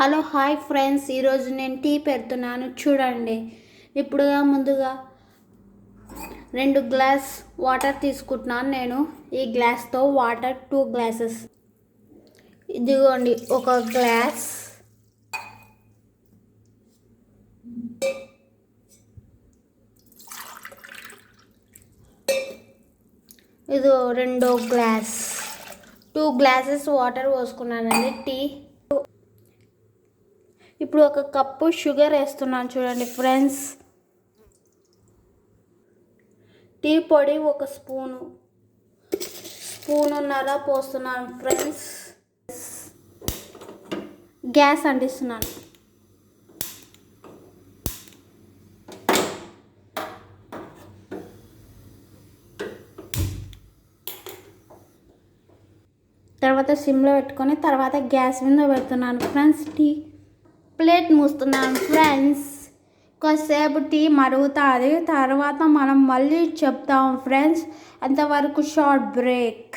Hello hi friends, ఈరోజు నేను tea పెడుతున్నాను చూడండి. ముందుగా 2 గ్లాస్ వాటర్ తీసుకుంటున్నాను. నేను ఈ గ్లాస్తో వాటర్ 2 గ్లాసెస్, ఇదిగోండి ఒక గ్లాస్, ఇది 2 గ్లాస్, 2 గ్లాసెస్ వాటర్ పోసుకున్నానండి టీ. ఇప్పుడు ఒక కప్పు షుగర్ వేస్తున్నాను చూడండి ఫ్రెండ్స్. టీ పొడి ఒక స్పూనున్నర పోస్తున్నాను ఫ్రెండ్స్. గ్యాస్ అంటిస్తున్నాను. తర్వాత సిమ్లో పెట్టుకొని తర్వాత గ్యాస్ మీద పెడుతున్నాను ఫ్రెండ్స్. టీ ప్లేట్ మూస్తున్నాను ఫ్రెండ్స్. కొద్దిసేపు టీ మరుగుతుంది, తర్వాత మనం మళ్ళీ చెప్తాం ఫ్రెండ్స్. అంతవరకు short break.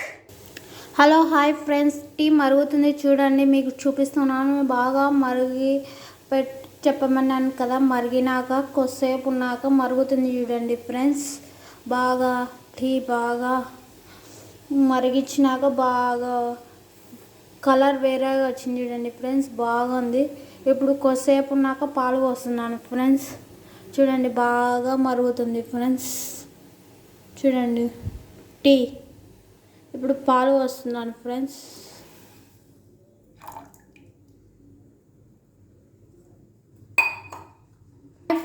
Hello hi friends, tea మరుగుతుంది చూడండి, మీకు చూపిస్తున్నాను. బాగా మరిగి చెప్పమన్నాను కదా, మరిగినాక కొద్దిసేపు ఉన్నాక మరుగుతుంది చూడండి ఫ్రెండ్స్. బాగా టీ బాగా మరిగించినాక బాగా కలర్ వేరేగా వచ్చింది చూడండి ఫ్రెండ్స్, బాగుంది. ఇప్పుడు కొద్దిసేపు ఉన్నాక పాలు పోస్తున్నాను ఫ్రెండ్స్. చూడండి బాగా మరుగుతుంది ఫ్రెండ్స్. చూడండి టీ, ఇప్పుడు పాలు పోస్తున్నాను ఫ్రెండ్స్.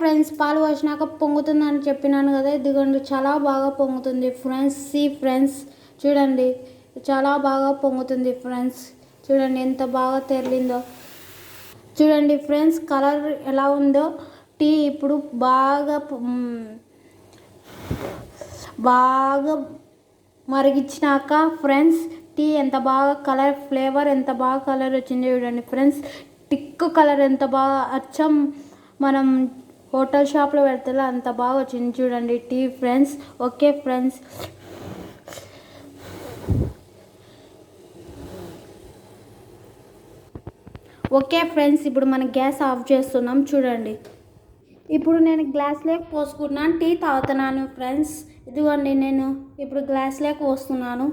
ఫ్రెండ్స్ పాలు పోసినాక పొంగుతుందని చెప్పినాను కదా, ఇదిగోండి చాలా బాగా పొంగుతుంది ఫ్రెండ్స్. ఫ్రెండ్స్ చూడండి చాలా బాగా పొంగుతుంది ఫ్రెండ్స్. చూడండి ఎంత బాగా తెరిలిందో చూడండి ఫ్రెండ్స్, కలర్ ఎలా ఉందో. టీ ఇప్పుడు బాగా మరిగించినాక ఫ్రెండ్స్, టీ ఎంత బాగా కలర్, ఫ్లేవర్ ఎంత బాగా కలర్ వచ్చింది చూడండి ఫ్రెండ్స్. టిక్ కలర్ ఎంత బాగా, అచ్చం మనం హోటల్ షాప్లో పెడితే అంత బాగా వచ్చింది చూడండి టీ ఫ్రెండ్స్. ఓకే ఫ్రెండ్స్, ఇప్పుడు మనం గ్యాస్ ఆఫ్ చేస్తున్నాం చూడండి. ఇప్పుడు నేను గ్లాస్లోకి పోసుకున్నాను, టీ తాగుతున్నాను ఫ్రెండ్స్. ఇదిగోండి నేను ఇప్పుడు గ్లాస్లోకి పోస్తున్నాను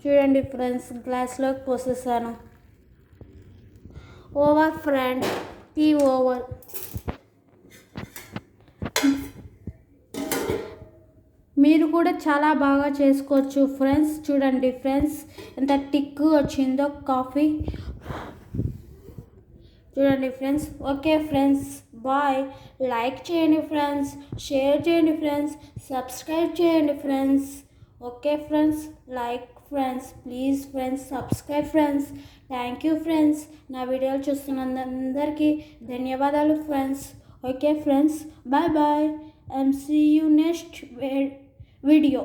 చూడండి ఫ్రెండ్స్. గ్లాస్లోకి పోసేసాను. Over friends, tea over. మీరు కూడా చాలా బాగా చేసుకోవచ్చు ఫ్రెండ్స్. చూడండి ఫ్రెండ్స్ ఎంత టిక్ వచ్చిందో కాఫీ. చూడండి friends. Okay friends, bye. Like చేయండి ఫ్రెండ్స్, షేర్ చేయండి ఫ్రెండ్స్, సబ్స్క్రైబ్ చేయండి friends. Okay friends, like friends, please friends, subscribe friends. Thank you friends. నా వీడియోలు చూస్తున్నందరికీ ధన్యవాదాలు friends. Okay friends, bye bye and see you next video.